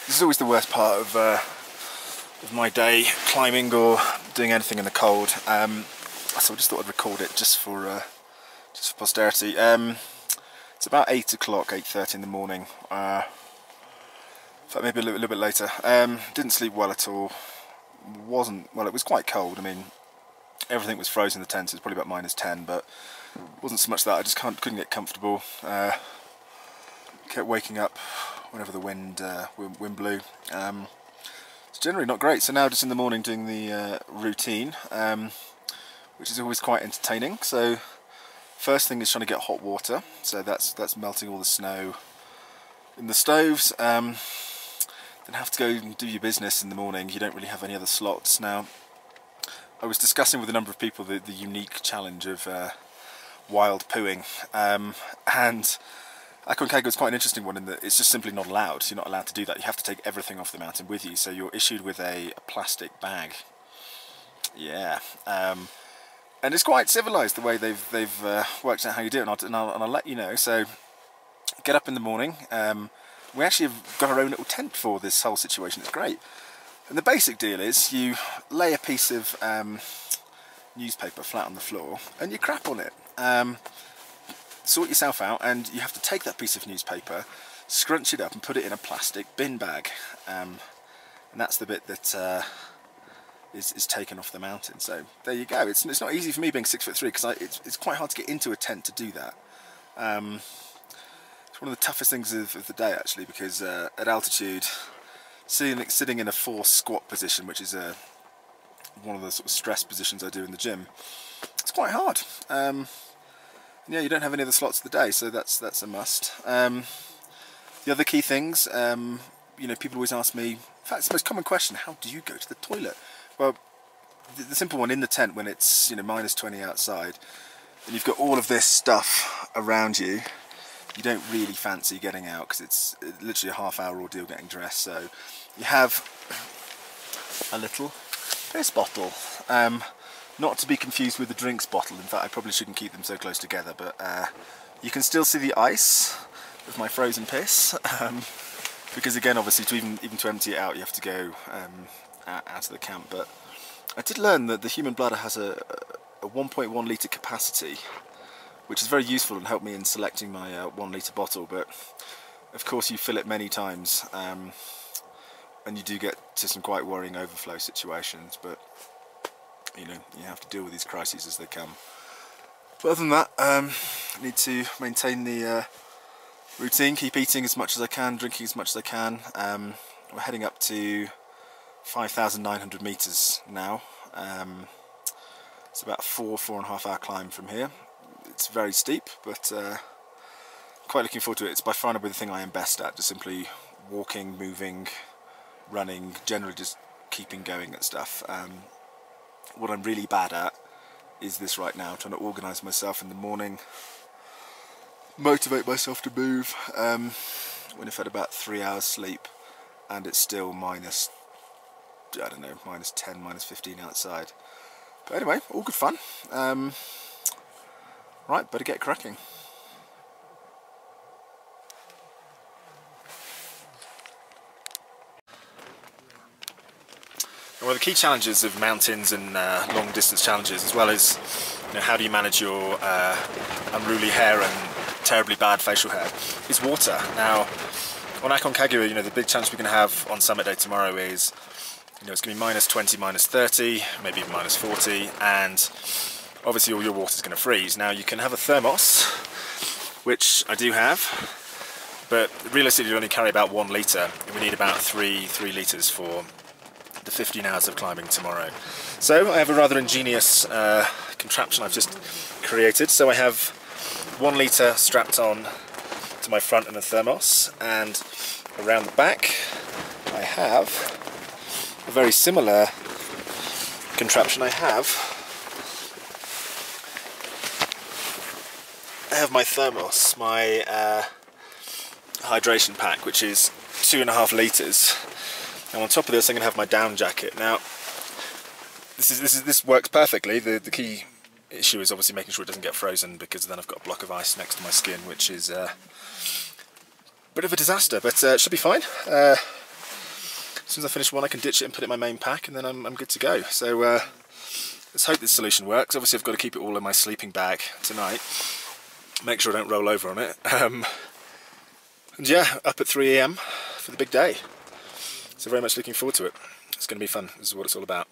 This is always the worst part of my day, climbing or doing anything in the cold. So I just thought I'd record it just for posterity. It's about 8 o'clock, 8:30 in the morning. In fact, maybe a little bit later. Didn't sleep well at all. It was quite cold. I mean, everything was frozen in the tent, so it was probably about -10, but it wasn't so much that. I just couldn't get comfortable. Kept waking up whenever the wind blew. It's generally not great. So now just in the morning doing the routine, which is always quite entertaining. So first thing is trying to get hot water. So that's melting all the snow in the stoves. Then have to go and do your business in the morning. You don't really have any other slots. Now, I was discussing with a number of people the unique challenge of wild pooing, and Aconcagua is quite an interesting one in that it's just simply not allowed. You're not allowed to do that. You have to take everything off the mountain with you, so you're issued with a plastic bag. Yeah, and it's quite civilised the way they've worked out how you do it, and I'll let you know. So get up in the morning. We actually have got our own little tent for this whole situation. It's great. And the basic deal is you lay a piece of newspaper flat on the floor and you crap on it. Sort yourself out, and you have to take that piece of newspaper, scrunch it up and put it in a plastic bin bag. And that's the bit that is taken off the mountain. So there you go. It's not easy for me being 6'3", because it's quite hard to get into a tent to do that. It's one of the toughest things of the day, actually, because at altitude, sitting in a forced squat position, which is one of the sort of stress positions I do in the gym, it's quite hard. Yeah, you don't have any other slots of the day, so that's a must. The other key things, you know, people always ask me, in fact it's the most common question, how do you go to the toilet? Well, the simple one, in the tent when it's, you know, -20 outside, and you've got all of this stuff around you, you don't really fancy getting out, because it's literally a half-hour ordeal getting dressed. So you have a little piss bottle, not to be confused with the drinks bottle. In fact, I probably shouldn't keep them so close together, but you can still see the ice of my frozen piss, because again, obviously, even to empty it out, you have to go out of the camp. But I did learn that the human bladder has a 1.1 litre capacity, which is very useful and helped me in selecting my 1 litre bottle. But of course you fill it many times, and you do get to some quite worrying overflow situations, but you know, you have to deal with these crises as they come. But other than that, I need to maintain the routine, keep eating as much as I can, drinking as much as I can. We're heading up to 5,900 metres now. It's about a 4.5 hour climb from here. It's very steep, but quite looking forward to it. It's by far and away the thing I am best at, just simply walking, moving, running, generally just keeping going at stuff. What I'm really bad at is this right now, trying to organise myself in the morning, motivate myself to move, when I've had about 3 hours sleep and it's still minus, I don't know, -10, -15 outside. But anyway, all good fun. Right, better get cracking. One of the key challenges of mountains and long distance challenges, as well as, you know, how do you manage your unruly hair and terribly bad facial hair, is water. Now, on Aconcagua, you know, the big challenge we're going to have on summit day tomorrow is, you know, it's going to be -20, -30, maybe even -40, and obviously all your water's going to freeze. Now, you can have a thermos, which I do have, but realistically you only carry about 1 litre, and we need about 3 litres for the 15 hours of climbing tomorrow. So I have a rather ingenious contraption I've just created. So I have 1 litre strapped on to my front in a thermos, and around the back I have a very similar contraption. I have my thermos, my hydration pack, which is 2.5 litres. And on top of this, I'm going to have my down jacket. Now, this works perfectly. The key issue is obviously making sure it doesn't get frozen, because then I've got a block of ice next to my skin, which is a bit of a disaster, but it should be fine. as soon as I finish one I can ditch it and put it in my main pack, and then I'm good to go. So let's hope this solution works. Obviously I've got to keep it all in my sleeping bag tonight, make sure I don't roll over on it. And yeah, up at 3 AM for the big day. So very much looking forward to it. It's going to be fun. This is what it's all about.